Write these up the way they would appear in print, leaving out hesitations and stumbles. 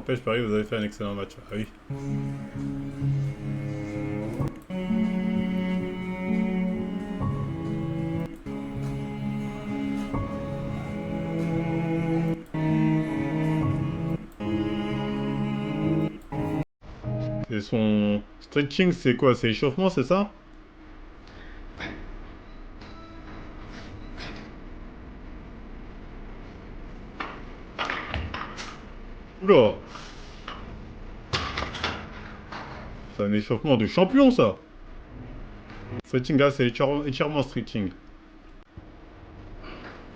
N'empêche, Paris, vous avez fait un excellent match. Ah oui. Et son stretching, c'est quoi? C'est échauffement, c'est ça? Oula! C'est un échauffement de champion, ça! Stretching, là, c'est étirement stretching.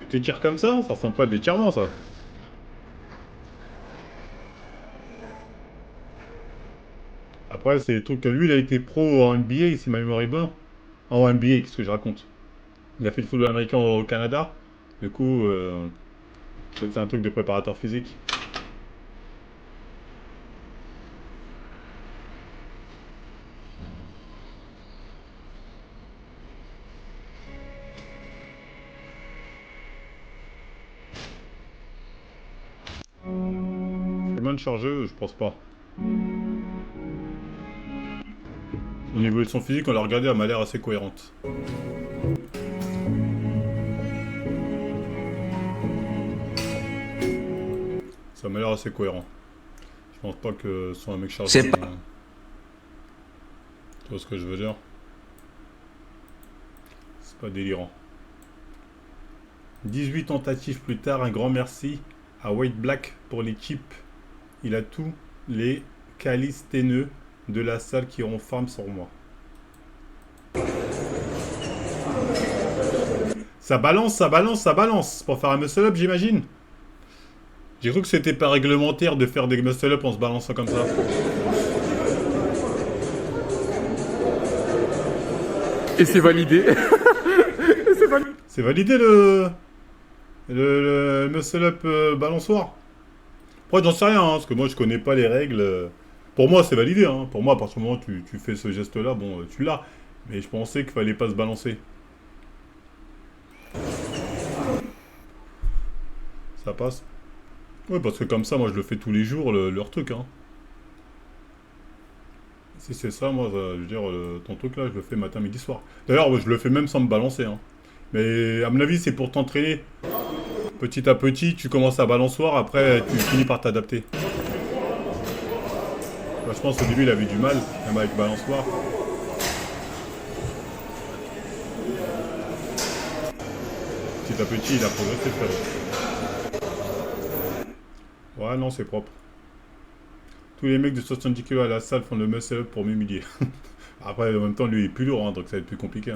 Tu t'étires comme ça ressemble pas à de l'étirement, ça. Après, c'est des trucs que lui, il a été pro en NBA, si ma mémoire est bonne. En NBA, qu'est-ce que je raconte? Il a fait le football américain au Canada. Du coup, c'est un truc de préparateur physique. Freeman chargeux, je pense pas. Au niveau de son physique, on l'a regardé, elle m'a l'air assez cohérente. Ça m'a l'air assez cohérent. Je pense pas que ce soit un mec chargé. C'est pas... Tu vois ce que je veux dire? C'est pas délirant. 18 tentatives plus tard, un grand merci à White Black pour l'équipe. Il a tous les calisthéneux de la salle qui auront farm sur moi. Ça balance, ça balance, ça balance. Pour faire un muscle-up, j'imagine. J'ai cru que c'était pas réglementaire de faire des muscle-up en se balançant comme ça. Et c'est validé. C'est validé le muscle-up balançoire. Après, j'en sais rien, hein, parce que moi, je connais pas les règles. Pour moi, c'est validé. Hein. Pour moi, à partir du moment où tu fais ce geste-là, bon, tu l'as. Mais je pensais qu'il fallait pas se balancer. Ça passe. Ouais, parce que comme ça, moi, je le fais tous les jours, leur truc. Hein. Si c'est ça, moi, je veux dire, ton truc là, je le fais matin, midi, soir. D'ailleurs, je le fais même sans me balancer. Hein. Mais à mon avis, c'est pour t'entraîner. Petit à petit, tu commences à balançoire, après, tu finis par t'adapter. Bah, je pense au début, il avait du mal, même avec balançoire. Petit à petit, il a progressé, frère. Ouais, non, c'est propre. Tous les mecs de 70 kg à la salle font le muscle-up pour m'humilier. Après, en même temps, lui, il est plus lourd, hein, donc ça va être plus compliqué.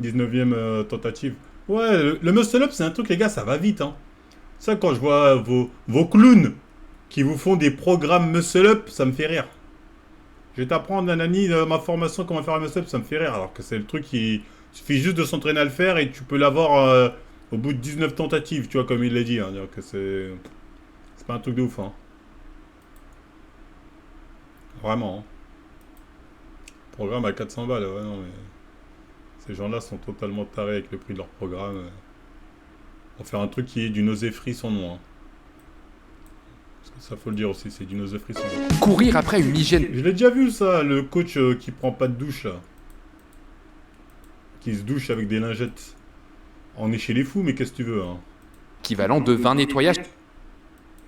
19ème tentative. Ouais, le muscle-up, c'est un truc, les gars, ça va vite. Hein. Ça, quand je vois vos clowns qui vous font des programmes muscle-up, ça me fait rire. Je vais t'apprendre, Nanani, ma formation, comment faire un muscle-up, ça me fait rire. Alors que c'est le truc qui suffit juste de s'entraîner à le faire et tu peux l'avoir au bout de 19 tentatives, tu vois, comme il l'a dit. Hein. Que c'est pas un truc de ouf. Hein. Vraiment. Hein. Programme à 400 balles, ouais, non, mais. Ces gens-là sont totalement tarés avec le prix de leur programme. Pour faire un truc qui est du nausée-free sans nom. Hein. Parce que ça, faut le dire aussi, c'est du nausée-free sans nom. Courir après une hygiène Je l'ai déjà vu, ça, le coach qui prend pas de douche, là. Qui se douche avec des lingettes. On est chez les fous, mais qu'est-ce que tu veux, hein. équivalent de 20 nettoyages. Il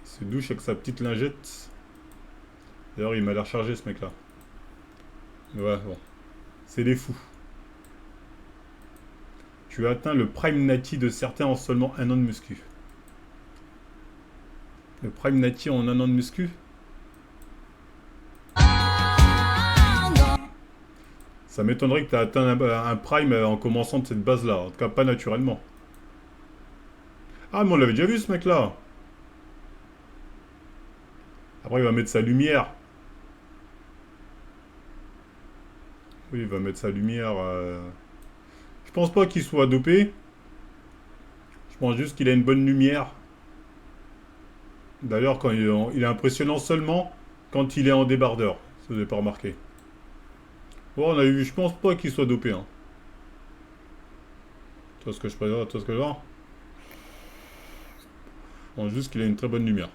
se douche avec sa petite lingette. D'ailleurs, il m'a l'air chargé, ce mec-là. Ouais, bon. C'est les fous. Tu as atteint le prime nati de certains en seulement un an de muscu. Le prime nati en un an de muscu? Ça m'étonnerait que tu aies atteint un prime en commençant de cette base-là. En tout cas, pas naturellement. Ah, mais on l'avait déjà vu, ce mec-là. Après, il va mettre sa lumière. Oui, il va mettre sa lumière. Je pense pas qu'il soit dopé. Je pense juste qu'il a une bonne lumière. D'ailleurs, quand il est impressionnant seulement quand il est en débardeur. Si vous n'avez pas remarqué. Bon, on a eu, je pense pas qu'il soit dopé. Hein. Tu vois ce que je présente, tu vois ce que je vois. Je pense juste qu'il a une très bonne lumière.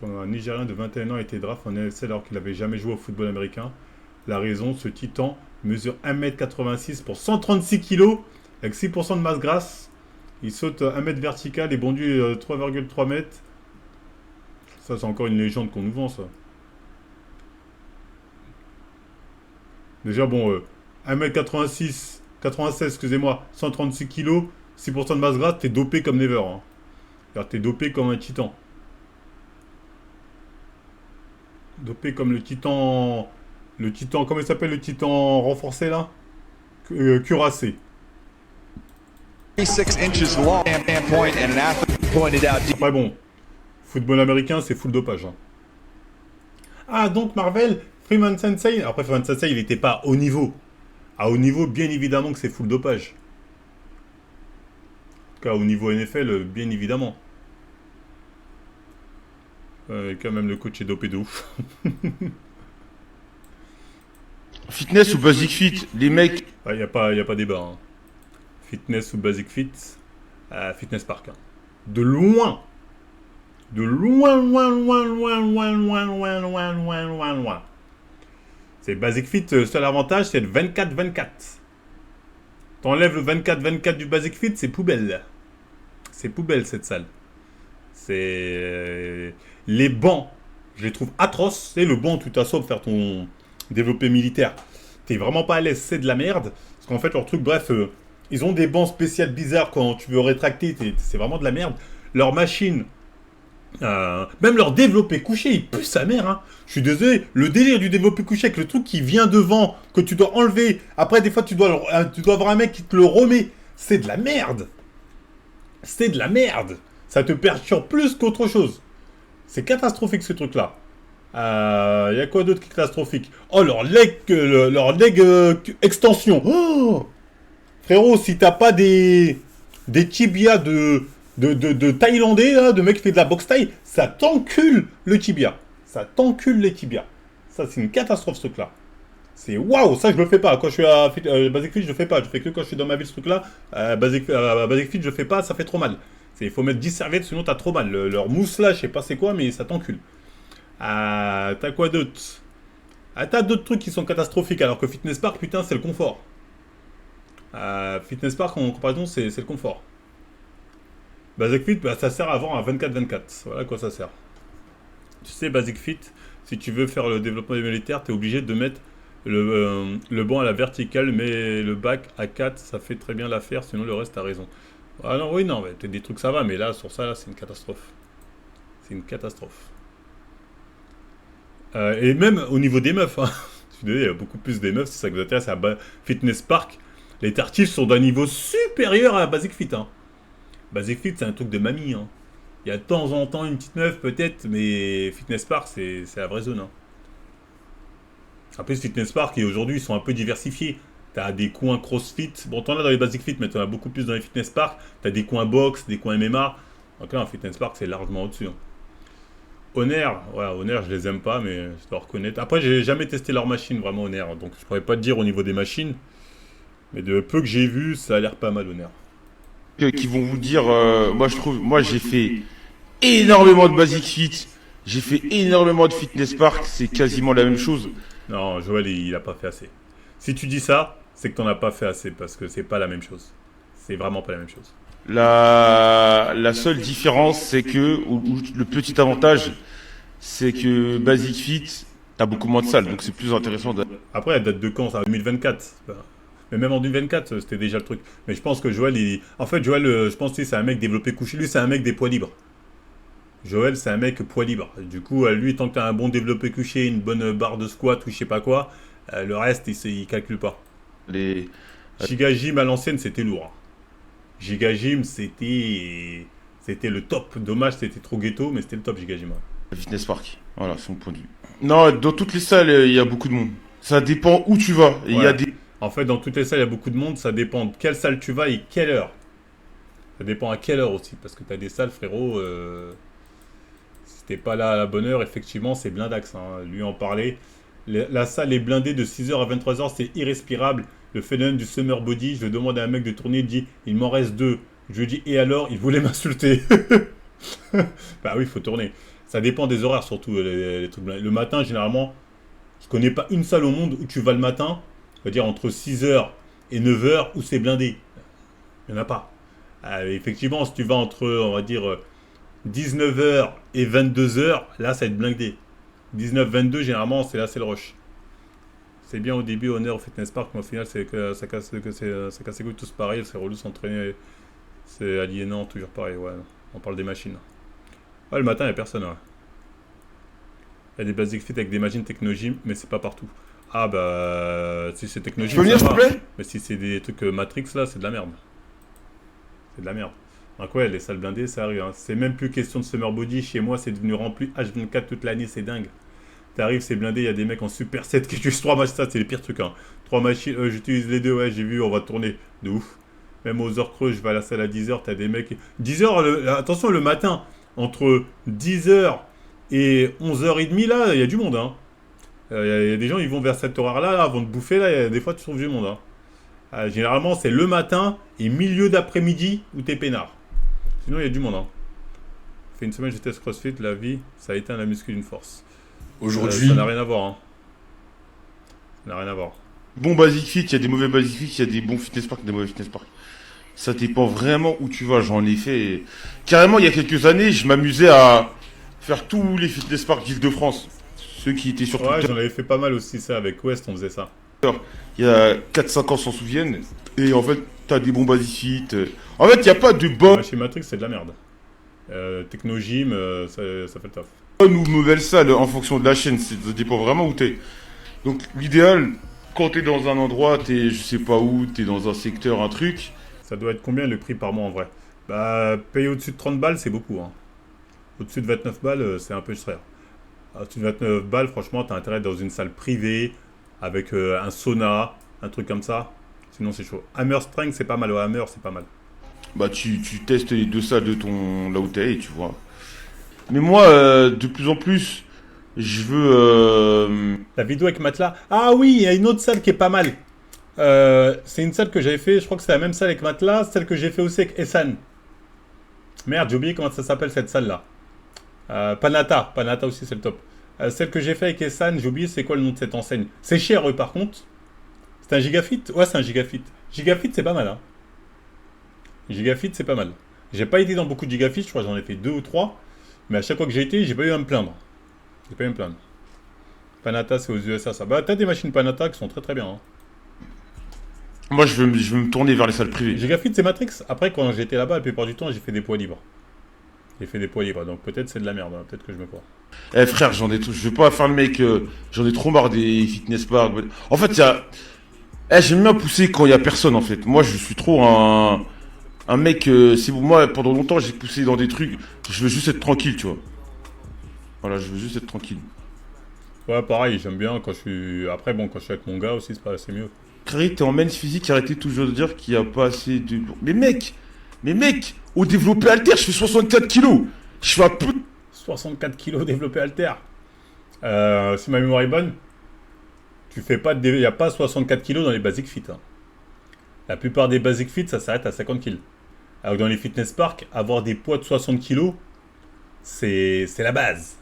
Un Nigérien de 21 ans a été draft en NLC alors qu'il n'avait jamais joué au football américain. La raison, ce titan mesure 1m86 pour 136 kg avec 6% de masse grasse. Il saute 1 mètre vertical et bondit 3,3 mètres. Ça, c'est encore une légende qu'on nous vend, ça. Déjà, bon, 1m86, 96, excusez-moi, 136 kg, 6% de masse grasse, t'es dopé comme never. Hein. Alors, t'es dopé comme un titan. Dopé comme le titan... Le titan, comment il s'appelle le titan renforcé, là Cuirassé. 36 inches long point and an athlete pointed out. Après, bon, football américain, c'est full dopage. Hein. Ah, donc Marvel, Freeman Sensei... Après, Freeman Sensei, il n'était pas haut niveau. À haut niveau, bien évidemment que c'est full dopage. En tout cas, au niveau NFL, bien évidemment. Quand même, le coach est dopé de ouf. Fitness ou Basic Fit, les mecs. Il n'y a pas débat. Hein. Fitness ou Basic Fit, Fitness Park. Hein. De loin. De loin, loin, loin, loin, loin, loin, loin, loin, loin, loin, loin. C'est Basic Fit, seul avantage, c'est le 24-24. T'enlèves le 24-24 du Basic Fit, c'est poubelle. C'est poubelle, cette salle. C'est... Les bancs, je les trouve atroces. C'est le banc, tu t'assois pour faire ton développé militaire. T'es vraiment pas à l'aise, c'est de la merde. Parce qu'en fait, leur truc, bref, ils ont des bancs spéciaux bizarres quand tu veux rétracter. C'est vraiment de la merde. Leur machine, même leur développé couché, il pue sa mère. Hein. Je suis désolé, le délire du développé couché avec le truc qui vient devant, que tu dois enlever. Après, des fois, tu dois avoir un mec qui te le remet. C'est de la merde. C'est de la merde. Ça te perturbe plus qu'autre chose. C'est catastrophique ce truc-là. Il y a quoi d'autre qui est catastrophique? Oh, leur leg extension. Oh frérot, si t'as pas des tibias de Thaïlandais, là, de mecs qui fait de la boxe thaï, ça t'encule le tibia. Ça t'encule les tibias. Ça, c'est une catastrophe ce truc-là. C'est waouh, ça je le fais pas. Quand je suis à Basic Fit, je le fais pas. Je fais que quand je suis dans ma ville ce truc-là. Basic Fit, je le fais pas, ça fait trop mal. Il faut mettre 10 serviettes, sinon t'as trop mal. Leur mousse là, je sais pas c'est quoi, mais ça t'encule. T'as quoi d'autre? T'as d'autres trucs qui sont catastrophiques, alors que Fitness Park, putain, c'est le confort. Fitness Park, en comparaison, c'est le confort. Basic Fit, bah, ça sert avant à 24-24. Voilà à quoi ça sert. Tu sais, Basic Fit, si tu veux faire le développement des militaires, t'es obligé de mettre le banc à la verticale, mais le bac à 4, ça fait très bien l'affaire, sinon le reste, t'as raison. Ah non, oui, non, mais peut-être des trucs ça va, mais là, sur ça, là, c'est une catastrophe. C'est une catastrophe. Et même au niveau des meufs, hein. Il y a beaucoup plus des meufs, c'est ça que vous intéresse, à Fitness Park. Les tartifs sont d'un niveau supérieur à Basic Fit. Hein. Basic Fit, c'est un truc de mamie. Hein. Il y a de temps en temps une petite meuf, peut-être, mais Fitness Park, c'est la vraie zone. Hein. En plus, Fitness Park, et aujourd'hui, ils sont un peu diversifiés. T'as des coins CrossFit. Bon, t'en as dans les Basic Fit, mais t'en as beaucoup plus dans les Fitness Park. T'as des coins box, des coins MMA. Donc là, un Fitness Park, c'est largement au-dessus. Hein. Honor, ouais, Honor, je les aime pas, mais je dois reconnaître. Après, j'ai jamais testé leur machine, vraiment, Honor. Donc, je pourrais pas te dire au niveau des machines. Mais de peu que j'ai vu, ça a l'air pas mal, Honor. Qui vont vous dire, moi j'ai fait énormément de Basic Fit. J'ai fait énormément de Fitness Park. C'est quasiment la même chose. Non, Joël, il a pas fait assez. Si tu dis ça, c'est que t'en as pas fait assez, parce que c'est pas la même chose. C'est vraiment pas la même chose. La seule différence, c'est que, ou le petit avantage, c'est que Basic Fit, t'as beaucoup moins de salles, donc c'est plus intéressant. Après, elle date de quand ça? 2024. Mais même en 2024, c'était déjà le truc. Mais je pense que Joël, en fait, Joël, je pense que c'est un mec développé couché. Lui, c'est un mec des poids libres. Joël, c'est un mec poids libre. Du coup, lui, tant que t'as un bon développé couché, une bonne barre de squat ou je sais pas quoi, le reste, il calcule pas. Giga Gym à l'ancienne, c'était lourd. Giga Gym, c'était le top. Dommage, c'était trop ghetto, mais c'était le top Giga Gym. Fitness Park, voilà, c'est mon point de vue. Non, dans toutes les salles, il y a beaucoup de monde. Ça dépend où tu vas. Il y a des... En fait, dans toutes les salles, il y a beaucoup de monde. Ça dépend de quelle salle tu vas et quelle heure. Ça dépend à quelle heure aussi. Parce que tu as des salles, frérot. Si t'es pas là à la bonne heure, effectivement, c'est blindax. Hein. Lui en parlait. La salle est blindée de 6h à 23h. C'est irrespirable. Le phénomène du summer body. Je demande à un mec de tourner. Il dit il m'en reste 2. Je lui dis et alors? Il voulait m'insulter. Bah oui, il faut tourner. Ça dépend des horaires surtout, les trucs blindés. Le matin, généralement, je connais pas une salle au monde où tu vas le matin, on va dire entre 6h et 9h, où c'est blindé. Il n'y en a pas. Effectivement, si tu vas entre, on va dire, 19h et 22h, là, ça va être blindé. 19-22, généralement, c'est là, c'est le rush. C'est bien au début, honneur au fitness park, mais au final, c'est que ça casse les couilles tous pareil, c'est relou s'entraîner. C'est aliénant, toujours pareil, ouais. On parle des machines. Ouais, le matin, il n'y a personne, ouais. Il y a des basic fit avec des machines Technogym, mais c'est pas partout. Ah bah, si c'est Technogym, Je peux venir, ça s'il te va. plaît? Mais si c'est des trucs Matrix, là, c'est de la merde. C'est de la merde. Donc ouais, les salles blindées, ça arrive. Hein. C'est même plus question de summer body. Chez moi, c'est devenu rempli H24 toute l'année, c'est dingue. T'arrives, c'est blindé, il y a des mecs en super 7 qui utilisent 3 machines. Ça, c'est les pires trucs. Hein. 3 machines, j'utilise les deux, ouais, j'ai vu, on va tourner. De ouf. Même aux heures creuses, je vais à la salle à 10h, t'as des mecs... 10h, attention, le matin, entre 10h et 11h30, là, il y a du monde. Hein. Il y a des gens, ils vont vers cette horaire-là, avant de bouffer, là, des fois, tu trouves du monde. Hein. Généralement, c'est le matin et milieu d'après-midi où t'es peinard. Sinon, il y a du monde. Hein. Fait une semaine, je teste CrossFit, la vie, ça a éteint la muscu d'une force. Aujourd'hui, Ça n'a rien à voir. Hein. Ça n'a rien à voir. bon Basic Fit, il y a des mauvais Basic Fit, il y a des bons fitness parks, des mauvais fitness parks. Ça dépend vraiment où tu vas, j'en ai fait. Carrément, il y a quelques années, je m'amusais à faire tous les fitness parks d'Île-de-France. Ceux qui étaient sur Ouais, Twitter. j'en avais fait pas mal aussi, ça, avec West, on faisait ça. Il y a 4-5 ans s'en souviennent. Et en fait, t'as des bons Basic Fit. En fait, il n'y a pas de bonne Moi, chez Matrix, c'est de la merde. Technogym, ça fait le taf. ou mauvaise salle en fonction de la chaîne. Ça dépend vraiment où t'es. Donc, l'idéal, quand t'es dans un endroit, t'es je sais pas où, t'es dans un secteur, un truc. Ça doit être combien le prix par mois en vrai? Bah, payer au-dessus de 30 balles, c'est beaucoup. Hein. Au-dessus de 29 balles, c'est un peu cher. Au-dessus de 29 balles, franchement, t'as intérêt dans une salle privée, avec un sauna, un truc comme ça. Sinon, c'est chaud. Hammer Strength, c'est pas mal. Ouais, Hammer, c'est pas mal. Bah, tu testes les deux salles de ton là où t'es et tu vois. Mais moi, de plus en plus, je veux. La vidéo avec matelas. Ah oui, il y a une autre salle qui est pas mal. C'est une salle que j'avais fait, je crois que c'est la même salle avec matelas, celle que j'ai fait aussi avec Essan. Merde, j'ai oublié comment ça s'appelle cette salle-là. Panata aussi c'est le top. Celle que j'ai fait avec Essan, j'ai oublié c'est quoi le nom de cette enseigne. C'est cher eux par contre. C'est un Gigafit? Ouais, c'est un Gigafit. Gigafit c'est pas mal. Hein. Gigafit c'est pas mal. J'ai pas été dans beaucoup de Gigafit, je crois que j'en ai fait 2 ou 3. Mais à chaque fois que j'ai été, j'ai pas eu à me plaindre. J'ai pas eu à me plaindre. Panata c'est aux USA ça. Bah t'as des machines Panata qui sont très très bien. Hein. Moi, je veux me tourner vers les salles privées. Gigafit c'est Matrix. Après quand j'étais là-bas, la plupart du temps j'ai fait des poids libres. J'ai fait des poids libres, donc peut-être c'est de la merde, hein. Peut-être que je me crois. Eh frère, je vais pas faire le mec, j'en ai trop marre des fitness parks. En fait, il y a. J'aime bien pousser quand il y a personne en fait. Moi, je suis trop un mec. C'est moi, pendant longtemps, j'ai poussé dans des trucs. Je veux juste être tranquille, tu vois. Voilà, je veux juste être tranquille. Ouais, pareil, j'aime bien quand je suis. Après, bon, quand je suis avec mon gars aussi, c'est mieux. Crary, t'es en men's physique, arrêtez toujours de dire qu'il n'y a pas assez de. Mais mec, au développé alter, je fais 64 kilos. Je fais un peu. 64 kilos développé alter. Si ma mémoire est bonne, tu fais pas de. Il n'y a pas 64 kilos dans les basic fit. Hein. La plupart des basic fit, ça s'arrête à 50 kilos. Alors que dans les fitness parks, avoir des poids de 60 kilos, c'est la base.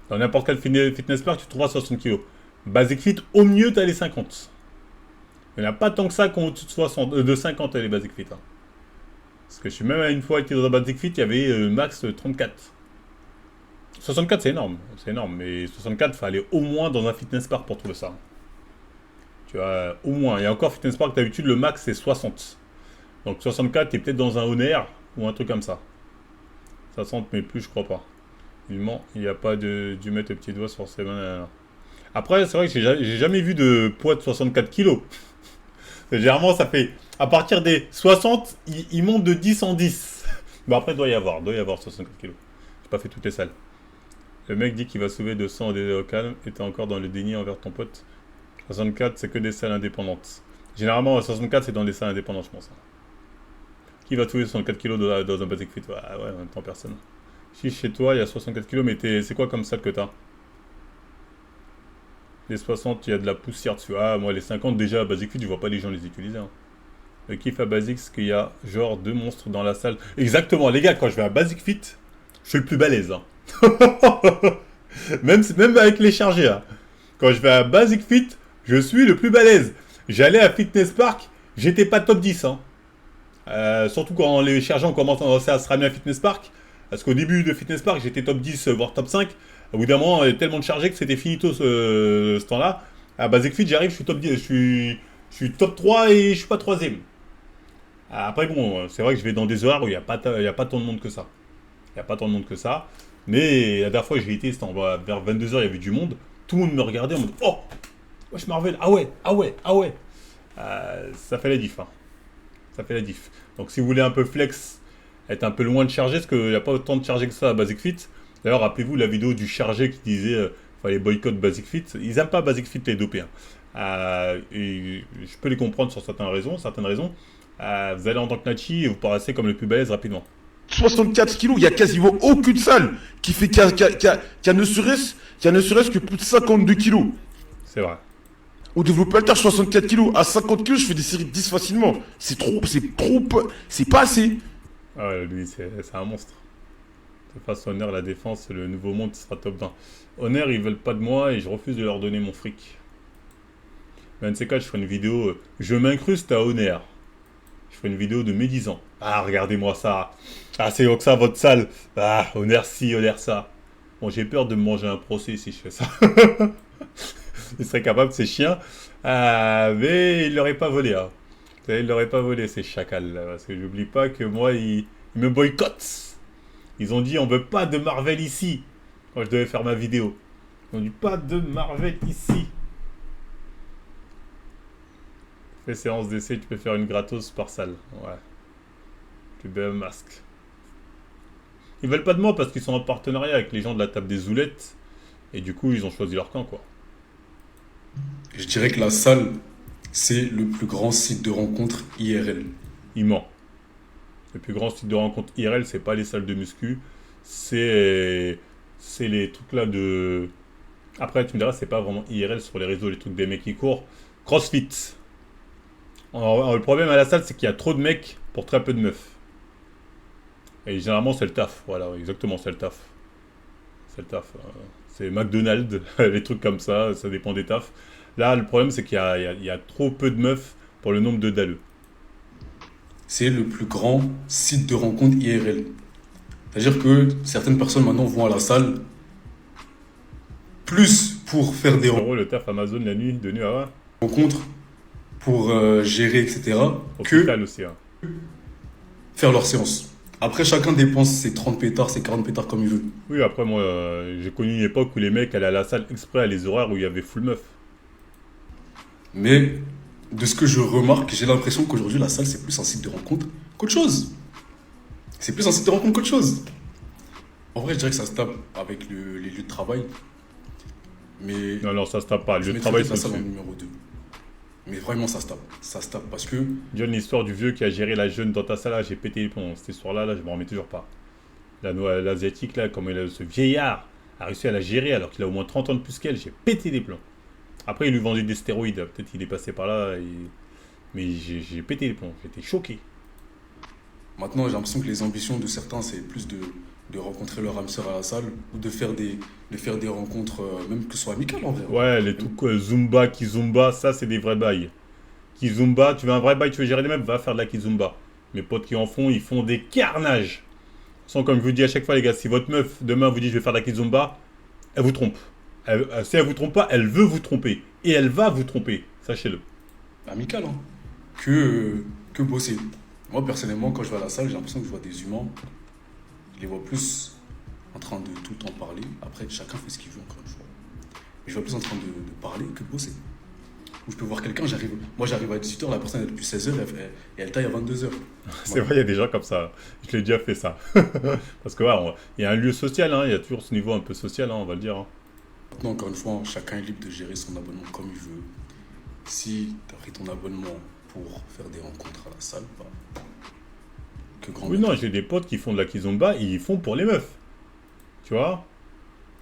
Dans n'importe quel fitness park, tu trouveras 60 kilos. Basic fit, au mieux, tu as les 50. Il n'y en a pas tant que ça qu'on au-dessus de 50 les basic fit. Hein. Parce que je suis même une fois été dans un basic fit, il y avait max 34. 64 c'est énorme, mais 64 il fallait au moins dans un fitness park pour trouver ça. Tu vois, au moins. Et encore fitness park d'habitude le max c'est 60. Donc 64 t'es peut-être dans un Honor ou un truc comme ça. 60 mais plus je crois pas. Il n'y a pas dû mettre le petit doigt sur ses mains. Après c'est vrai que j'ai jamais vu de poids de 64 kilos. Généralement ça fait, à partir des 60, il monte de 10 en 10. Bon après doit y avoir 64 kilos. J'ai pas fait toutes les salles. Le mec dit qu'il va soulever 200 au calme et t'es encore dans le déni envers ton pote. 64 c'est que des salles indépendantes. Généralement 64 c'est dans des salles indépendantes je pense. Qui va soulever 64 kilos dans un basic fit? Ouais, en même temps personne. Si chez toi il y a 64 kilos mais c'est quoi comme salle que t'as? Les 60 il y a de la poussière dessus. Ah moi les 50 déjà à basic fit je vois pas les gens les utiliser. Hein. Le kiff à basic c'est qu'il y a genre 2 monstres dans la salle. Exactement les gars quand je vais à basic fit je suis le plus balèze. Hein. Même avec les chargés, hein. Quand je vais à Basic Fit, je suis le plus balèze. J'allais à Fitness Park, j'étais pas top 10. Hein. Surtout quand les chargés ont commencé à se ramener à Fitness Park. Parce qu'au début de Fitness Park, j'étais top 10, voire top 5. Au bout d'un moment, il y avait tellement de chargés que c'était finito ce temps-là. À Basic Fit, j'arrive, je suis top 10, je suis top 3 et je suis pas troisième. Après, bon, c'est vrai que je vais dans des horaires où il n'y a pas tant de monde que ça. Il n'y a pas tant de monde que ça. Mais la dernière fois que j'ai été, c'était vers 22h, il y avait du monde. Tout le monde me regardait en mode « Oh, wesh Marvel, ah ouais, ah ouais, ah ouais !» Ça fait la diff. Hein. Ça fait la diff. Donc si vous voulez un peu flex, être un peu loin de charger, parce qu'il n'y a pas autant de chargés que ça à Basic Fit. D'ailleurs, rappelez-vous la vidéo du chargé qui disait fallait boycott Basic Fit. Ils n'aiment pas Basic Fit les dopés. Hein. Et je peux les comprendre sur certaines raisons. Vous allez en tant que Nachi et vous paraissez comme le plus balèze rapidement. 64 kilos, il y a quasiment aucune salle qui fait qui a ne serait-ce que plus de 52 kilos. C'est vrai. Au développé alter, 64 kilos. À 50 kilos, je fais des séries de 10 facilement. C'est pas assez. Ah ouais, lui, c'est un monstre. De face à Honor, la défense, le nouveau monde sera top 20. Honor, ils veulent pas de moi et je refuse de leur donner mon fric. Mais un de ces quatre, je ferai une vidéo. Je m'incruste à Honor. Je ferai une vidéo de médisant. Ah, regardez-moi ça. Ah, c'est que ça, votre salle. Ah, Honor ci, Honor ça. Bon, j'ai peur de me manger un procès si je fais ça. Il serait capable, ces chiens. Mais il l'aurait pas volé. Hein. Il l'aurait pas volé, ces chacals. Là, parce que j'oublie pas que moi, ils me boycottent. Ils ont dit, on veut pas de Marvel ici. Quand je devais faire ma vidéo. Ils ont dit, pas de Marvel ici. Fais séance d'essai, tu peux faire une gratos par salle. Ouais. Tu mets un masque. Ils veulent pas de moi parce qu'ils sont en partenariat avec les gens de la table des Zoulettes. Et du coup, ils ont choisi leur camp, quoi. Je dirais que la salle, c'est le plus grand site de rencontre IRL. Il ment. Le plus grand site de rencontre IRL, c'est pas les salles de muscu. C'est les trucs là de... Après, tu me diras, c'est pas vraiment IRL sur les réseaux, les trucs des mecs qui courent. CrossFit. Alors, le problème à la salle, c'est qu'il y a trop de mecs pour très peu de meufs. Et généralement, c'est le taf. Voilà, exactement, c'est le taf. C'est le taf. C'est McDonald's, les trucs comme ça dépend des tafs. Là, le problème, c'est qu'il y a trop peu de meufs pour le nombre de dalleux. C'est le plus grand site de rencontre IRL. C'est-à-dire que certaines personnes maintenant vont à la salle plus pour faire des Le taf Amazon la nuit, de nuit à 20. rencontres, pour gérer, etc. Hôpital aussi. Hein. Faire leur séance. Après, chacun dépense ses 30 pétards, ses 40 pétards comme il veut. Oui, après, moi, j'ai connu une époque où les mecs allaient à la salle exprès à les horaires où il y avait full meuf. Mais de ce que je remarque, j'ai l'impression qu'aujourd'hui, la salle, c'est plus un site de rencontre qu'autre chose. C'est plus un site de rencontre qu'autre chose. En vrai, je dirais que ça se tape avec les lieux de travail. Mais Non, ça se tape pas. Le je lieu de mettrais travail, la c'est salle en dessus. numéro 2. Mais vraiment, ça se tape. Ça se tape parce que John, l'histoire du vieux qui a géré la jeune dans ta salle, là, j'ai pété les plombs. Cette histoire-là, je m'en remets toujours pas. L'asiatique, là, comme ce vieillard a réussi à la gérer alors qu'il a au moins 30 ans de plus qu'elle, j'ai pété les plombs. Après, il lui vendait des stéroïdes. Peut-être qu'il est passé par là. Mais j'ai pété les plombs. J'étais choqué. maintenant, j'ai l'impression que les ambitions de certains, c'est plus de rencontrer leur âme sœur à la salle ou de faire des rencontres, même que ce soit amicales en vrai. Ouais, les trucs Zumba, Kizumba, ça, c'est des vrais bails. Kizumba, tu veux un vrai bail, tu veux gérer les meufs, va faire de la Kizumba. Mes potes qui en font, ils font des carnages. Sans comme je vous dis à chaque fois, les gars, si votre meuf, demain, vous dit je vais faire de la Kizumba, elle vous trompe. Si elle vous trompe pas, elle veut vous tromper. Et elle va vous tromper, sachez-le. Amical, hein. Que bosser. Moi, personnellement, quand je vais à la salle, j'ai l'impression que je vois des humains. Je les vois plus en train de tout le temps parler. Après, chacun fait ce qu'il veut, encore une fois. Mais je vois plus en train de parler que de bosser. Où je peux voir quelqu'un, j'arrive à 18h, la personne est depuis 16h et elle taille à 22h. C'est vrai, il y a des gens comme ça. Je l'ai déjà fait, ça. Parce que, ouais, il y a un lieu social, hein. Il y a toujours ce niveau un peu social, hein, on va le dire. Hein. Maintenant, encore une fois, chacun est libre de gérer son abonnement comme il veut. Si tu as pris ton abonnement pour faire des rencontres à la salle, bah, que grand. Oui, non, j'ai des potes qui font de la Kizomba, ils font pour les meufs. Tu vois?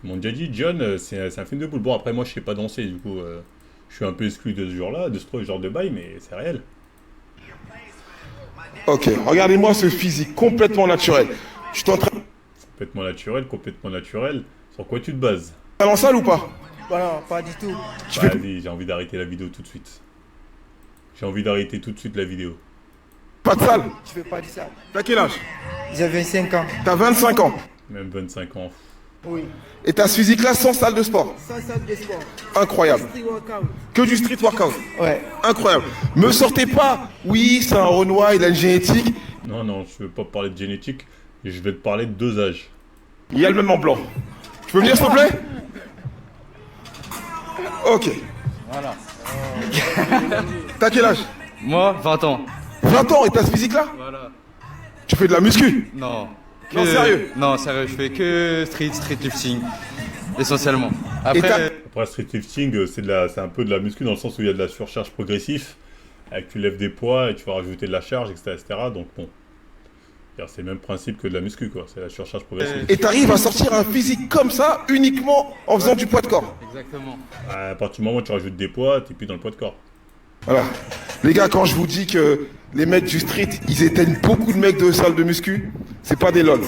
Ils m'ont déjà dit, John, c'est un film de boule. Bon, après, moi, je sais pas danser, du coup, je suis un peu exclu de ce genre-là, de ce genre de bail, mais c'est réel. Ok, regardez-moi ce physique complètement naturel. Je suis en train... Complètement naturel, complètement naturel. Sur quoi tu te bases? En salle ou pas? Voilà, pas du tout. Vas-y, j'ai envie d'arrêter la vidéo tout de suite. J'ai envie d'arrêter tout de suite la vidéo. Pas de salle? Je fais pas de ça. T'as quel âge? J'ai 25 ans. T'as 25 ans. Même 25 ans. Oui. Et t'as ce physique-là sans salle de sport? Sans salle de sport. Incroyable. Street workout. Que du street workout. Ouais. Incroyable. Me sortez pas. Oui, c'est un Renoir, il a une génétique. Non, non, je veux pas parler de génétique. Je vais te parler de dosage. Il y a le même en blanc. Tu peux venir s'il te plaît? Ok. Voilà. T'as quel âge? Moi, 20 ans. 20 ans et t'as ce physique-là? Voilà. Tu fais de la muscu? Non. Non, sérieux? Non, sérieux, je fais que street lifting. Essentiellement. t'as- Après, street lifting, c'est un peu de la muscu dans le sens où il y a de la surcharge progressive. Avec tu lèves des poids et tu vas rajouter de la charge, etc. Donc bon. C'est le même principe que de la muscu, quoi. C'est la surcharge progressive. Et t'arrives à sortir un physique comme ça uniquement en faisant du poids de corps. Exactement. À partir du moment où tu rajoutes des poids, t'es plus dans le poids de corps. Voilà. Les gars, quand je vous dis que les mecs du street, ils éteignent beaucoup de mecs de salle de muscu, c'est pas des lol.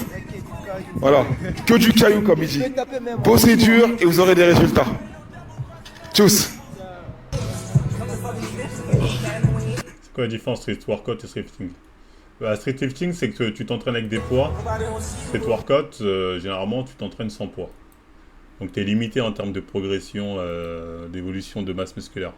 Voilà. Que du caillou, comme il dit. Bossez dur et vous aurez des résultats. Tchuss. C'est quoi la différence entre street workout et street lifting? Street lifting, c'est que tu t'entraînes avec des poids. Street workout, généralement, tu t'entraînes sans poids. Donc tu es limité en termes de progression, d'évolution de masse musculaire.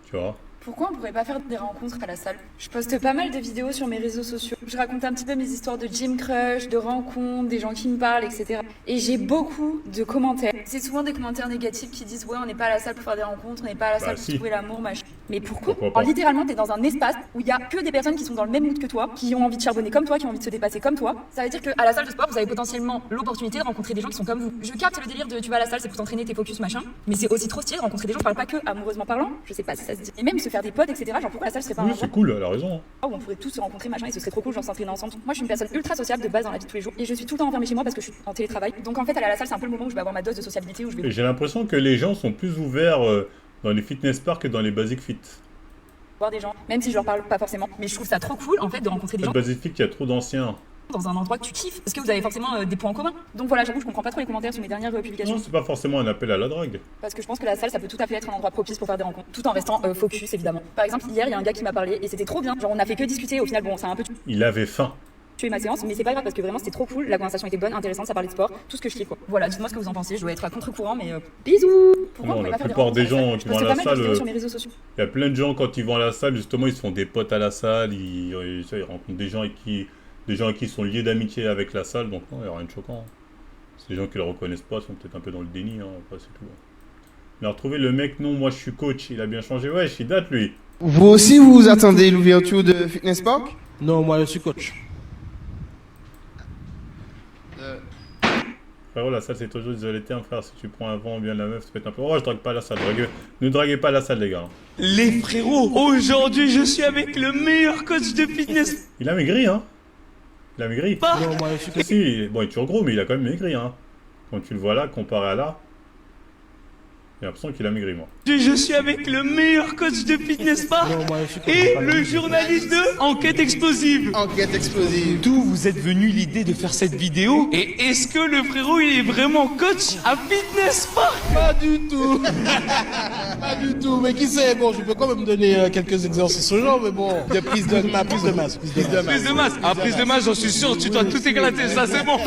Tu vois? Pourquoi on pourrait pas faire des rencontres à la salle? Je poste pas mal de vidéos sur mes réseaux sociaux. Je raconte un petit peu mes histoires de gym crush, de rencontres, des gens qui me parlent, etc. Et j'ai beaucoup de commentaires. C'est souvent des commentaires négatifs qui disent ouais, on n'est pas à la salle pour faire des rencontres, on n'est pas à la salle pour si. trouver l'amour, machin. Mais pourquoi? Pourquoi pas? Alors, littéralement, t'es dans un espace où il y a que des personnes qui sont dans le même mood que toi, qui ont envie de charbonner comme toi, qui ont envie de se dépasser comme toi. Ça veut dire qu'à la salle de sport, vous avez potentiellement l'opportunité de rencontrer des gens qui sont comme vous. Je capte le délire de tu vas à la salle, c'est pour t'entraîner, tes focus, machin. Mais c'est aussi trop stylé de rencontrer des gens, je parle pas que amoureusement parlant, je sais pas si ça se dit. Et même se faire des potes, etc. Genre pourquoi la salle serait pas un Oui, endroit c'est cool, elle a raison. Hein. où on pourrait tous se rencontrer, machin, et ce serait trop cool, genre s'entraîner ensemble. Moi, je suis une personne ultra sociable de base dans la vie de tous les jours, et je suis tout le temps enfermée chez moi parce que je suis en télétravail. Donc en fait, aller à la salle, c'est un peu le moment où je vais avoir ma dose de sociabilité, où je Et vais j'ai l'impression que les gens sont plus ouverts dans les fitness parks que dans les basic fit. voir des gens, même si je leur parle pas forcément. Mais je trouve ça trop cool, en fait, de rencontrer des Dans gens le basic fit, il y a trop d'anciens. dans un endroit que tu kiffes, parce que vous avez forcément des points en commun. Donc voilà, j'avoue, je comprends pas trop les commentaires sur mes dernières publications, Non, c'est pas forcément un appel à la drague. parce que je pense que la salle, ça peut tout à fait être un endroit propice pour faire des rencontres, tout en restant focus, évidemment. Par exemple, hier, il y a un gars qui m'a parlé, et c'était trop bien. Genre, on a fait que discuter, au final, bon, ça a un peu Il avait faim. tué ma séance, mais c'est pas grave parce que vraiment c'était trop cool, la conversation était bonne, intéressante, ça parlait de sport, tout ce que je kiffe quoi. Voilà, dites-moi ce que vous en pensez, je dois être à contre-courant, mais bisous. Pourquoi Non, on pourrait la pas faire des plupart rencontres des à la salle? gens Je qui vont poste à la pas mal de salle, vidéos sur mes réseaux sociaux. Il y a plein de gens, quand ils vont à la salle, justement, ils se font des potes à la salle, ils rencontrent des gens avec qui ils sont liés d'amitié avec la salle, donc non, il n'y a rien de choquant. C'est des gens qui ne le reconnaissent pas, sont peut-être un peu dans le déni, hein, après, c'est tout. Mais retrouver le mec, non, moi je suis coach, il a bien changé, ouais, il date lui. Vous aussi, vous attendez l'ouverture de Fitness Park? Non, moi je suis coach. Frérot, la salle c'est toujours désolé, tiens frère, si tu prends un vent ou bien la meuf, ça peut être un peu. Oh, je drague pas la salle, ne draguez pas la salle, les gars. Les frérots, aujourd'hui je suis avec le meilleur coach de fitness. Il a maigri, hein. Il a maigri. Non, moi je suis coach. Si, bon, il est toujours gros, mais il a quand même maigri, hein. Quand tu le vois là, comparé à là, j'ai l'impression qu'il a maigri, moi. Je suis avec le meilleur coach de fitness park Non, moi je suis coach. et le journaliste de Enquête Explosive. Enquête explosive. D'où vous êtes venu l'idée de faire cette vidéo? Et est-ce que le frérot il est vraiment coach à Fitness Park? Pas du tout. Pas du tout. Mais qui sait, bon, je peux quand même donner quelques exercices aux gens, mais bon. De prise de masse. Prise de masse. Prise de masse. À prise de masse, j'en suis sûr, tu dois tout éclater, ça c'est bon.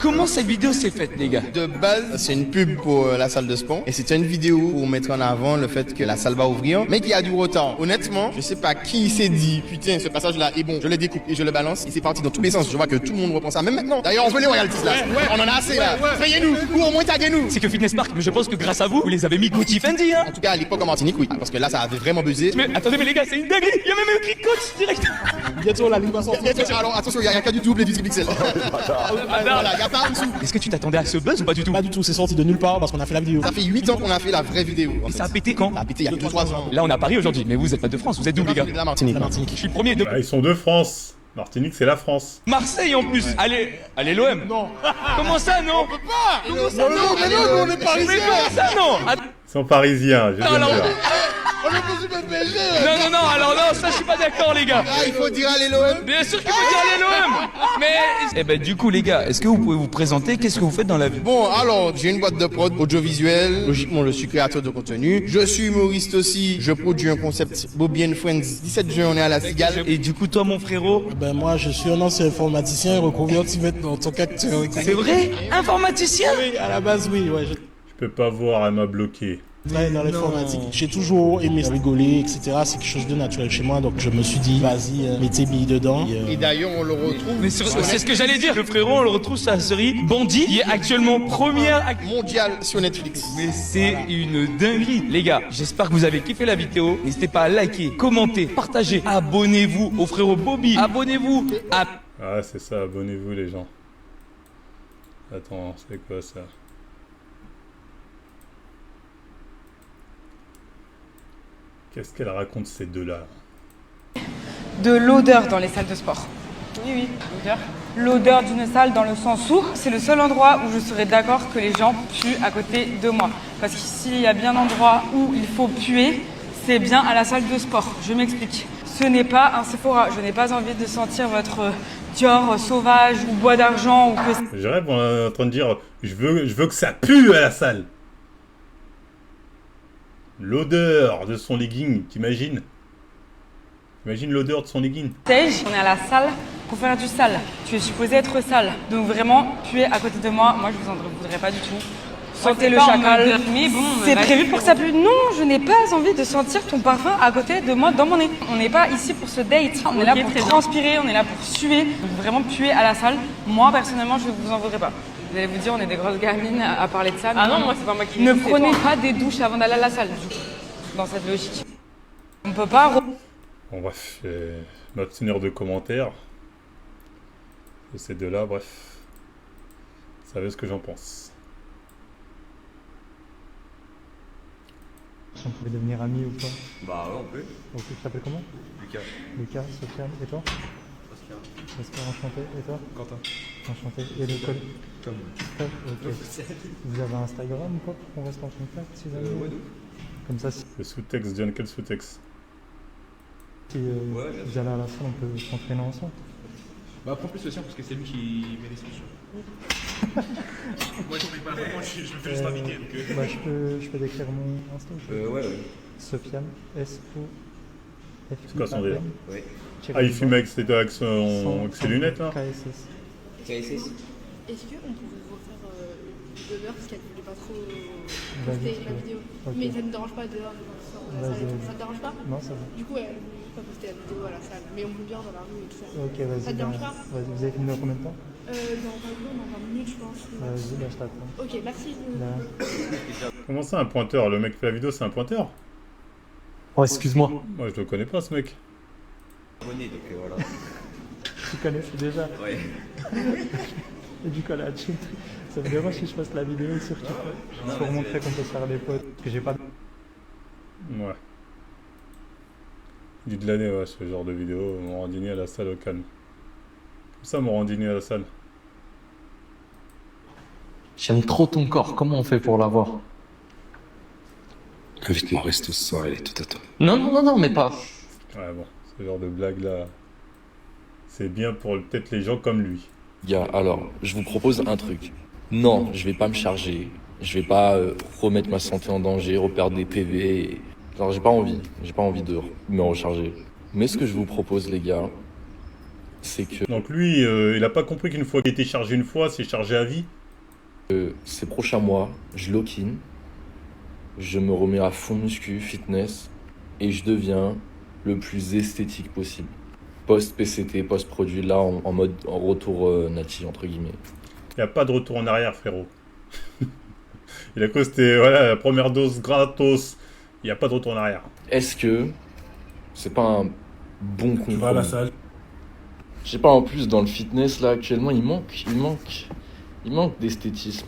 Comment cette vidéo s'est faite, les gars? De base, c'est une pub pour la salle de sport. Et c'était une vidéo pour mettre en avant le fait que la salle va ouvrir, mais qu'il y a du retard. Honnêtement, je sais pas qui s'est dit, putain, ce passage-là est bon. Je le découpe et je le balance. Et c'est parti dans tous les sens. Je vois que tout le monde reprend ça. Même maintenant. D'ailleurs, on veut les royalties là. On en a assez là. Payez-nous. Ou au moins taguez-nous. C'est que Fitness Park, mais je pense que grâce à vous, vous les avez mis Gucci Fendi, hein. En tout cas, à l'époque en Martinique, oui. Parce que là, ça avait vraiment buzzé. Mais attendez, mais les gars, c'est une dinguerie. Il y a même écrit coach direct. Bientôt la ligne va sortir. Alors attention, il n'y a qu'à du double et du pixel. Voilà, il n'y a pas en dessous. Est-ce que tu t'attendais à ce buzz ou pas du tout? Pas du tout, c'est sorti de nulle part parce qu'on a fait la vidéo. Ça fait 8 ans qu'on a fait la vraie vidéo. En fait. Ça a pété quand? Ça a pété il y a 2-3 ans. Là, on est à Paris aujourd'hui, mais vous êtes pas de France, vous êtes d'où, les gars? De la Martinique. Je suis le premier de Bah, ils sont de France. Martinique, c'est la France. Marseille en plus. Allez l'OM. Non. Comment ça, non? On peut pas. Comment ça, non? Mais non, on est Mais parisiens. comment ça, non? Ils sont parisiens, je viens de Alors, dire. On est possible de PSG. Non, non, non, alors non, ça je suis pas d'accord les gars. Ah, il faut dire à l'OM. Bien sûr qu'il faut dire aller l'OM. Mais... Eh ben du coup les gars, est-ce que vous pouvez vous présenter? Qu'est-ce que vous faites dans la vie? Bon, alors, j'ai une boîte de prod audiovisuel. Logiquement, je suis créateur de contenu. Je suis humoriste aussi. Je produis un concept Bobby and Friends. 17 juin, on est à la Cigale. Et du coup toi mon frérot? Ben moi, je suis un ancien informaticien reconverti maintenant en tant qu'acteur. C'est vrai? Informaticien? Oui, à la base, oui. Ouais, Je peux pas voir, elle m'a bloqué. je travaille dans l'informatique. J'ai toujours aimé rigoler, etc. C'est quelque chose de naturel chez moi, donc je me suis dit, vas-y, mets tes billes dedans. Et d'ailleurs, on le retrouve. Mais c'est ce que j'allais dire. Le frérot, on le retrouve sur la série Bandit, qui est actuellement première mondiale sur Netflix. Mais c'est une dinguerie. Les gars, j'espère que vous avez kiffé la vidéo. N'hésitez pas à liker, commenter, partager. Abonnez-vous au frérot Bobby. Abonnez-vous à... Ah, c'est ça, abonnez-vous les gens. Attends, c'est quoi ça? Qu'est-ce qu'elle raconte ces deux-là? De l'odeur dans les salles de sport. Oui, oui, l'odeur. L'odeur d'une salle dans le sens où c'est le seul endroit où je serais d'accord que les gens puent à côté de moi. Parce qu'ici, il y a bien un endroit où il faut puer, c'est bien à la salle de sport. Je m'explique. Ce n'est pas un Sephora. Je n'ai pas envie de sentir votre Dior sauvage ou bois d'argent ou que... Je rêve en train de dire, je veux que ça pue à la salle. L'odeur de son legging, t'imagines? Imagine l'odeur de son legging. On est à la salle pour faire du sale. Tu es supposé être sale. Donc vraiment, puer à côté de moi, moi je vous en voudrais pas du tout. Sentez le chacal. Mais bon, c'est prévu pour que ça pue. Non, je n'ai pas envie de sentir ton parfum à côté de moi dans mon nez. On n'est pas ici pour se date. On est là pour transpirer, on est là pour suer. Donc vraiment puer à la salle. Moi personnellement, je ne vous en voudrais pas. Vous allez vous dire, on est des grosses gamines à parler de ça. Ah non, moi c'est pas moi qui... Ne prenez pas des douches avant d'aller à la salle, du coup, dans cette logique. On peut pas... Bon bref, m'abstenir de commentaires. De ces deux-là, bref. Vous savez ce que j'en pense. On pouvait devenir amis ou pas? Bah ouais, on peut. Ok, tu t'appelles comment? Lucas. Lucas, Sofiane, et toi? Oscar, enchanté, et toi? Quentin. Enchanté, et l'école? Tom. Tom, ok. Vous avez un Instagram ou quoi pour qu'on reste en contact si jamais? Ouais, comme ça, si Le sous-texte, John, quel sous-texte? vous allez à la salle, on peut s'entraîner ensemble. Bah prends plus le sien parce que c'est lui qui met les solutions. Moi je fais pas vraiment, je me fais juste inviter donc... Bah je peux décrire mon Insta ouais. Sofiane, S-O-F-I-A-N. C'est quoi son délire? Ouais. Ah, il fume avec ses lunettes là? KSS. Est-ce qu'on pouvait refaire une demi-heure parce qu'elle voulait pas trop poster la vidéo? Okay. Mais ça ne dérange pas dehors, ça te dérange pas? Non, ça va. Du coup, elle ne veut pas poster la vidéo à la salle, mais on peut bien dans la rue et tout ça. Ok, vas-y. Ça te dérange pas? Vas-y, vous avez fini dans combien de temps? Dans 20 minutes, je pense. Vas-y, bah, je t'attends. Ok, merci. Comment ça, un pointeur? Le mec qui fait la vidéo, c'est un pointeur? Oh, excuse-moi. Moi, je le connais pas, ce mec. Abonné, donc voilà. Tu connaissais déjà? Ouais. Et du coup, là, ça me dérange si je fasse la vidéo sur TikTok. Juste pour montrer qu'on peut se faire des potes. Parce que j'ai pas de... Ouais. Dit de l'année, ouais, ce genre de vidéo. Morandini à la salle au calme. Comme ça, Morandini à la salle. J'aime trop ton corps, comment on fait pour l'avoir? Invite-moi au resto ce soir, elle est tout à toi. Non, mais pas. Ouais, bon, ce genre de blague là, c'est bien pour peut-être les gens comme lui. Gars, alors, je vous propose un truc. Non, je vais pas me charger. Je vais pas remettre ma santé en danger, reperdre des PV. Genre, j'ai pas envie de me recharger. Mais ce que je vous propose, les gars, c'est que... Donc lui, il a pas compris qu'une fois qu'il était chargé une fois, c'est chargé à vie. Ces prochains mois, je lock-in, je me remets à fond muscu, fitness, et je deviens le plus esthétique possible. Post-PCT, post-produit, là, en mode en retour nati, entre guillemets. Il n'y a pas de retour en arrière, frérot. Il a costé, voilà, la première dose gratos. Il n'y a pas de retour en arrière. Est-ce que c'est pas un bon compromis? Tu vas à la salle. Je sais pas, en plus, dans le fitness, là, actuellement, il manque d'esthétisme.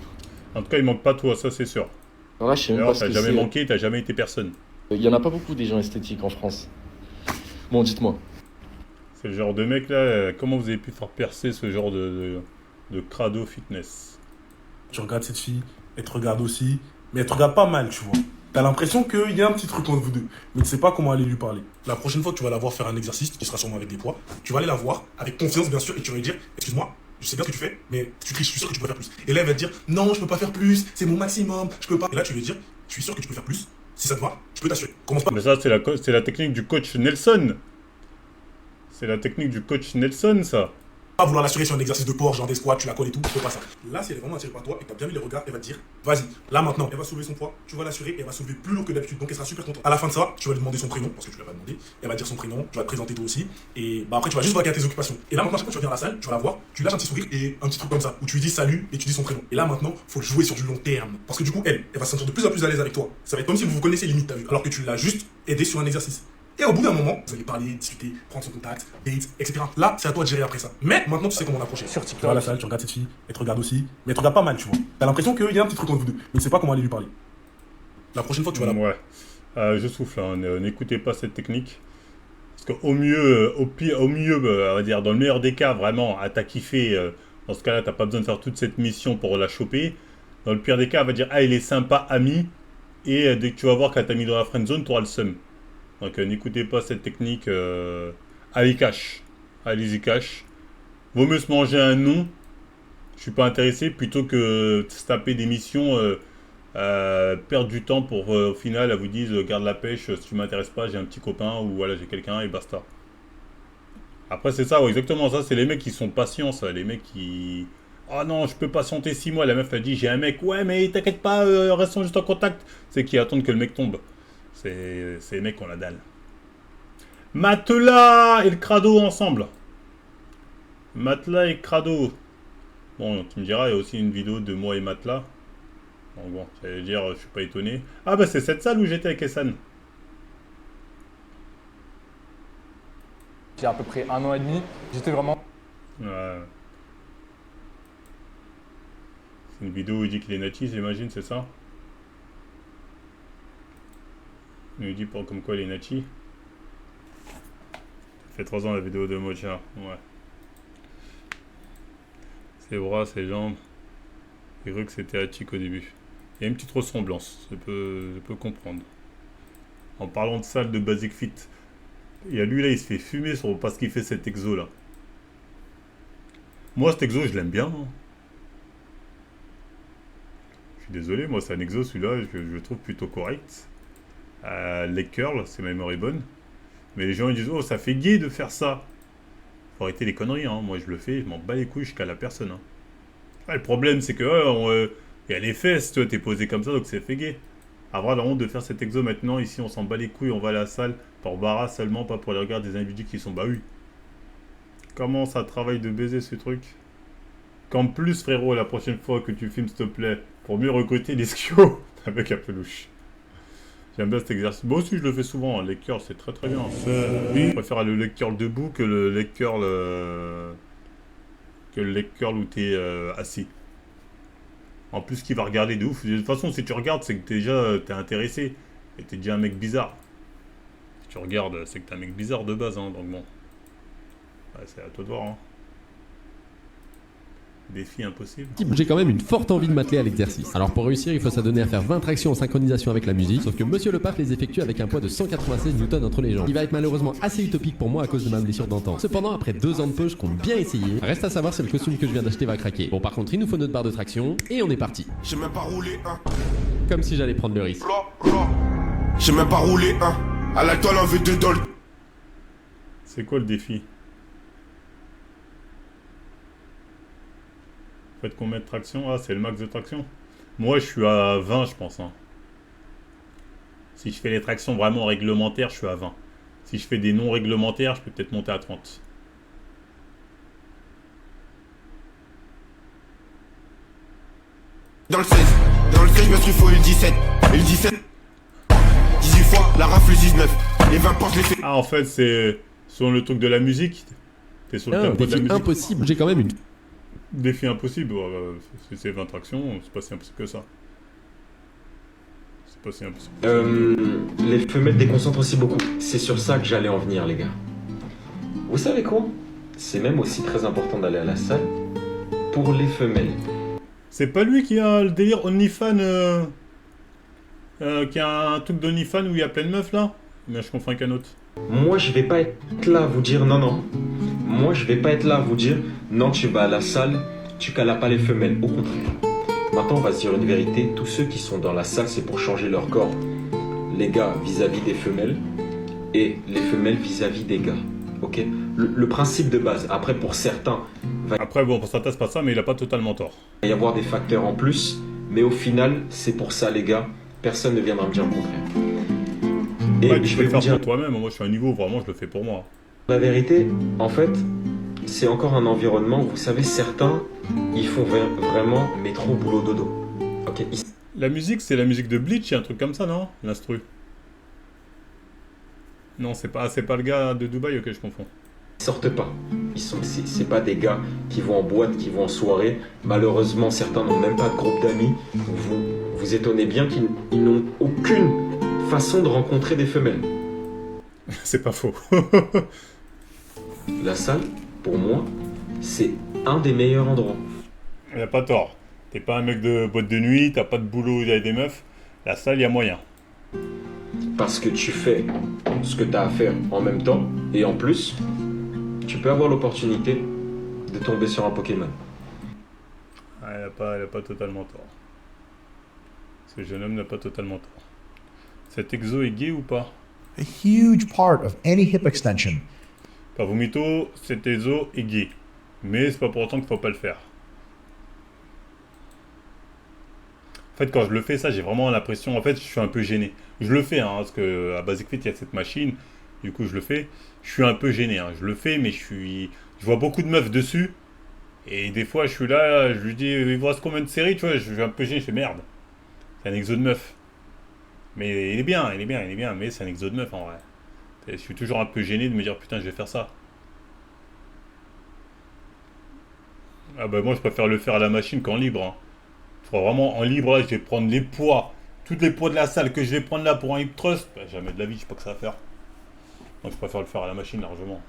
En tout cas, il manque pas toi, ça c'est sûr. Alors là, je sais même pas ce que c'est. T'as jamais manqué, t'as jamais été personne. Il y en a pas beaucoup des gens esthétiques en France. Bon, dites-moi. C'est le genre de mec là, comment vous avez pu faire percer ce genre de crado fitness? Tu regardes cette fille, elle te regarde aussi, mais elle te regarde pas mal, tu vois. T'as l'impression qu'il y a un petit truc entre vous deux, mais tu sais pas comment aller lui parler. La prochaine fois que tu vas la voir faire un exercice, qui sera sûrement avec des poids, tu vas aller la voir, avec confiance bien sûr, et tu vas lui dire, excuse-moi, je sais bien ce que tu fais, mais tu triches, je suis sûr que tu peux faire plus. Et là, elle va te dire, non, je peux pas faire plus, c'est mon maximum, je peux pas. Et là, tu vas lui dire, je suis sûr que tu peux faire plus, si ça te va, je peux t'assurer. Commence pas. Mais ça, c'est la technique du coach Nelson. C'est la technique du coach Nelson, ça. Pas vouloir l'assurer sur un exercice de port, genre des squats, tu la colles et tout, c'est pas ça. Là, si elle est vraiment attirée par toi et que t'as bien mis les regards, elle va te dire, vas-y, là maintenant, elle va soulever son poids, tu vas l'assurer et elle va soulever plus lourd que d'habitude, donc elle sera super contente. À la fin de ça, tu vas lui demander son prénom, parce que tu l'as pas demandé, elle va dire son prénom, tu vas te présenter toi aussi, et bah après tu vas juste vaquer à tes occupations. Et là maintenant, chaque fois que tu vas venir à la salle, tu vas la voir, tu lâches un petit sourire et un petit truc comme ça, où tu lui dis salut et tu dis son prénom. Et là maintenant, faut le jouer sur du long terme, parce que du coup, elle va se sentir de plus en plus à l'aise avec toi. Ça va être comme si vous vous connaissez limite, t'as vu, alors que tu l'as juste aidé sur un exercice. Et au bout d'un moment, vous allez parler, discuter, prendre son contact, dates, etc. Là, c'est à toi de gérer après ça. Mais maintenant, tu sais comment l'approcher. Sur TikTok. Tu vas à la salle, tu regardes cette fille, elle te regarde aussi, mais elle te regarde pas mal, tu vois. T'as l'impression qu'il y a un petit truc entre vous deux, mais tu sais pas comment aller lui parler. La prochaine fois, tu vas la... Ouais. Je souffle, hein. N'écoutez pas cette technique. Parce qu'au mieux, au mieux, on va dire, dans le meilleur des cas, vraiment, t'as kiffé. Dans ce cas-là, t'as pas besoin de faire toute cette mission pour la choper. Dans le pire des cas, elle va dire, ah, il est sympa, ami. Et dès que tu vas voir qu'elle t'a mis dans la friend zone, t'auras le seum. Donc n'écoutez pas cette technique, allez cash, allez-y cash. Vaut mieux se manger un nom, je suis pas intéressé, plutôt que se taper des missions, perdre du temps pour au final elle vous dise garde la pêche, si tu m'intéresses pas j'ai un petit copain ou voilà j'ai quelqu'un et basta. Après c'est ça, ouais, exactement ça, c'est les mecs qui sont patients ça, les mecs qui... Oh non, je peux patienter 6 mois, la meuf a dit j'ai un mec, ouais mais t'inquiète pas, restons juste en contact. C'est qui attendent que le mec tombe. C'est les mecs qui ont la dalle. Matelas et le crado ensemble. Matelas et crado. Bon, tu me diras, il y a aussi une vidéo de moi et Matelas. Bon, j'allais dire, je suis pas étonné. Ah bah c'est cette salle où j'étais avec Essan. Il y a à peu près 1 an et demi, j'étais vraiment... Ouais. C'est une vidéo où il dit qu'il est nati, j'imagine, c'est ça? Il nous dit pour comme quoi il est nati. Ça fait 3 ans la vidéo de Mocha. Ouais. Ses bras, ses jambes. J'ai cru que c'était Hachik au début. Il y a une petite ressemblance, je peux comprendre. En parlant de salle de Basic Fit, il y a lui là, il se fait fumer parce qu'il fait cet exo là. Moi cet exo je l'aime bien. Hein. Je suis désolé, moi c'est un exo celui-là, je le trouve plutôt correct. Les curls, c'est ma mémoire est bonne. Mais les gens ils disent oh ça fait gay de faire ça. Faut arrêter les conneries, hein. Moi je le fais, je m'en bats les couilles jusqu'à la personne. Hein. Ah, le problème c'est que il y a les fesses, toi t'es posé comme ça donc c'est fait gay. Avoir la honte de faire cet exo maintenant, ici on s'en bat les couilles, on va à la salle pour Bara seulement, pas pour les regards des individus qui sont bah oui. Comment ça travaille de baiser ce truc? Qu'en plus frérot, la prochaine fois que tu filmes s'il te plaît, pour mieux recruter les skio avec un peu louche. J'aime bien cet exercice. Moi aussi je le fais souvent, hein. Les curls c'est très bien. Je préfère le leg curl debout que le leg curl où t'es assis. En plus qui va regarder de ouf. De toute façon si tu regardes c'est que déjà t'es intéressé. Et t'es déjà un mec bizarre. Si tu regardes c'est que t'es un mec bizarre de base hein, donc bon. Ouais, c'est à toi de voir hein. Défi impossible. J'ai quand même une forte envie de m'atteler à l'exercice. Alors pour réussir, il faut s'adonner à faire 20 tractions en synchronisation avec la musique, sauf que Monsieur Le Paf les effectue avec un poids de 196 Newton entre les jambes. Il va être malheureusement assez utopique pour moi à cause de ma blessure d'antan. Cependant, après 2 ans de pause, je compte bien essayer. Reste à savoir si le costume que je viens d'acheter va craquer. Bon par contre, il nous faut notre barre de traction, et on est parti. J'ai même pas roulé un. Comme si j'allais prendre le risque. J'ai même pas roulé un. À la toile en V2 dans le... C'est quoi le défi? Faites combien de traction? Ah, c'est le max de traction. Moi, je suis à 20, je pense. Hein. Si je fais les tractions vraiment réglementaires, je suis à 20. Si je fais des non réglementaires, je peux peut-être monter à 30. Dans le 16, je me suis faux le 17. Et le 17, 18 fois, la rafle 19. Les 20 portes, les fais. Ah, en fait, c'est sur le truc de la musique. T'es sur le tempo de la musique. Impossible, j'ai quand même une... Défi impossible, c'est 20 tractions, c'est pas si impossible que ça. C'est pas si impossible. Les femelles déconcentrent aussi beaucoup. C'est sur ça que j'allais en venir, les gars. Vous savez quoi? C'est même aussi très important d'aller à la salle pour les femelles. C'est pas lui qui a le délire OnlyFans Qui a un truc d'OnlyFans où il y a plein de meufs là? Mais je confonds avec un autre. Moi, je vais pas être là à vous dire non, non. Moi, je vais pas être là à vous dire non, tu vas à la salle, tu cales pas les femelles. Au contraire. Maintenant, on va se dire une vérité. Tous ceux qui sont dans la salle, c'est pour changer leur corps. Les gars vis-à-vis des femelles et les femelles vis-à-vis des gars. Ok? Le principe de base. Après, pour certains, Après, bon, pour certains, c'est pas ça, mais il a pas totalement tort. il va y avoir des facteurs en plus. Mais au final, c'est pour ça, les gars. Personne ne viendra me dire le contraire. Et Ouais, tu je peux vais le vous faire dire pour toi-même. Moi, je suis à un niveau, vraiment, je le fais pour moi. la vérité. En fait, c'est encore un environnement. Vous savez, certains, ils font vraiment métro, boulot, dodo. Ok? La musique, c'est la musique de Bleach, un truc comme ça, non? L'instru. Non, c'est pas le gars de Dubaï, ok, je confonds. Ils sortent pas. C'est pas des gars qui vont en boîte, qui vont en soirée. Malheureusement, certains n'ont même pas de groupe d'amis. Vous étonnez bien qu'ils n'ont aucune façon de rencontrer des femelles. C'est pas faux. La salle, pour moi, c'est un des meilleurs endroits. Il a pas tort. T'es pas un mec de boîte de nuit, t'as pas de boulot avec des meufs. La salle, il y a moyen. Parce que tu fais ce que tu as à faire en même temps. Et en plus, tu peux avoir l'opportunité de tomber sur un Pokémon. Ah, il a pas totalement tort. Ce jeune homme n'a pas totalement tort. Cet exo est gay ou pas? A huge part of any hip extension. Pas vos mythos, cet exo est gay. Mais c'est pas pour autant qu'il faut pas le faire. En fait, quand je le fais, ça, j'ai vraiment l'impression... En fait, je suis un peu gêné. Je le fais, hein, parce que à Basic Fit, il y a cette machine. Du coup, je le fais. Je suis un peu gêné, hein. Je le fais, mais je vois beaucoup de meufs dessus. Et des fois, je suis là, je lui dis, il vous reste combien de séries, tu vois, je suis un peu gêné, je fais merde. C'est un exo de meuf. Mais il est bien, mais c'est un exo de meuf, en vrai. Et je suis toujours un peu gêné de me dire, putain, je vais faire ça. Ah bah moi, je préfère le faire à la machine qu'en libre, hein. Vraiment, en libre, là, je vais prendre les poids, tous les poids de la salle que je vais prendre là pour un hip thrust. Bah, jamais de la vie, je sais pas que ça va faire. Donc je préfère le faire à la machine largement.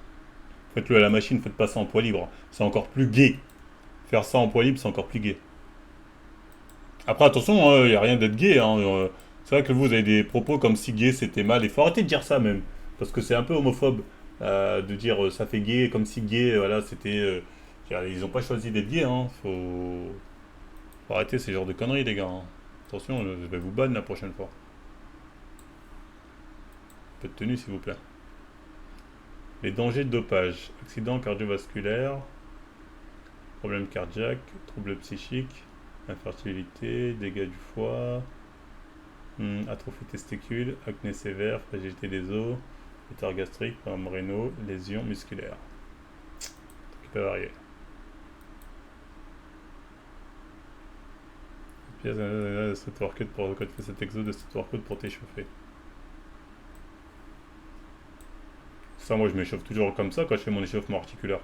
Faites-le à la machine, faites pas ça en poids libre. C'est encore plus gai. Faire ça en poids libre, c'est encore plus gai. Après, attention, il n'y a rien d'être gay. Hein. C'est vrai que vous avez des propos comme si gay c'était mal. Il faut arrêter de dire ça même. Parce que c'est un peu homophobe de dire ça fait gay, comme si gay, voilà, c'était... ils n'ont pas choisi d'être gay. Hein. Faut arrêter ces genres de conneries, les gars. Hein. Attention, je vais vous ban la prochaine fois. Un peu de tenue, s'il vous plaît. Les dangers de dopage. Accident cardiovasculaire. Problème cardiaque. Troubles psychiques. Infertilité. Dégâts du foie. Atrophie testicule. Acné sévère. Fragilité des os. État gastrique. Problème rénaux. Lésions musculaires. Qui peut varier. Street workout pour quand tu fais cet exo de street workout pour t'échauffer. Ça, moi je m'échauffe toujours comme ça quand je fais mon échauffement articulaire.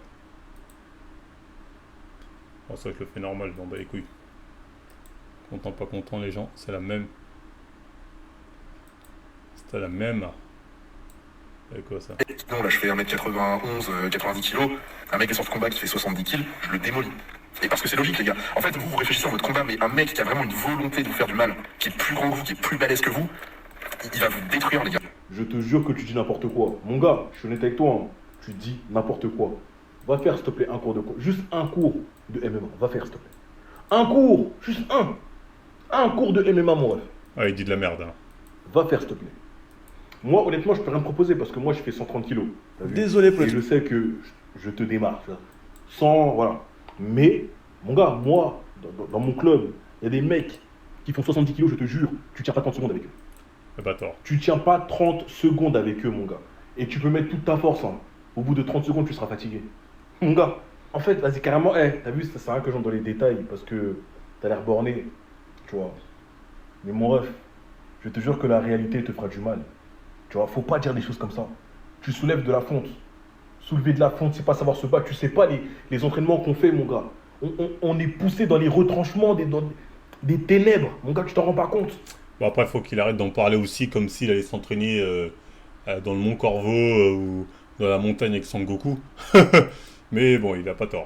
Bon, ça je le fais normal, je m'en bats les couilles. Content, pas content, les gens, c'est la même. C'était la même. C'est quoi ça? Non, là je fais 1m91, 90 kg. Un mec qui sort de combat qui fait 70 kg, je le démolis. Et parce que c'est logique, les gars. En fait, vous réfléchissez en votre combat, mais un mec qui a vraiment une volonté de vous faire du mal, qui est plus grand que vous, qui est plus balèze que vous, il va vous détruire, les gars. Je te jure que tu dis n'importe quoi. Mon gars, je suis honnête avec toi, hein. Tu dis n'importe quoi. Va faire, s'il te plaît, un cours de quoi. Juste un cours de MMA. Va faire, s'il te plaît. Un cours, juste un. Un cours de MMA, mon ref. Ah, il dit de la merde. Hein. Va faire, s'il te plaît. Moi, honnêtement, je peux rien te proposer parce que moi, je fais 130 kilos. Désolé pour je sais que je te démarre, ça. Sans, voilà. Mais, mon gars, moi, dans mon club, il y a des mecs qui font 70 kilos, je te jure, tu tiens pas 30 secondes avec eux. Le bâtard. Tu tiens pas 30 secondes avec eux, mon gars. Et tu peux mettre toute ta force, hein. Au bout de 30 secondes, tu seras fatigué. Mon gars, en fait, vas-y, carrément, t'as vu, ça sert à rien que j'entre dans les détails parce que t'as l'air borné, tu vois. Mais mon ref, je te jure que la réalité te fera du mal. Tu vois, faut pas dire des choses comme ça. Tu soulèves de la fonte. Soulever de la fonte, c'est pas savoir se battre. Tu sais pas les entraînements qu'on fait, mon gars. On est poussé dans les retranchements, des ténèbres. Mon gars, tu t'en rends pas compte. Bon, après, il faut qu'il arrête d'en parler aussi comme s'il allait s'entraîner dans le Mont Corvo ou dans la montagne avec Son Goku. Mais bon, il a pas tort.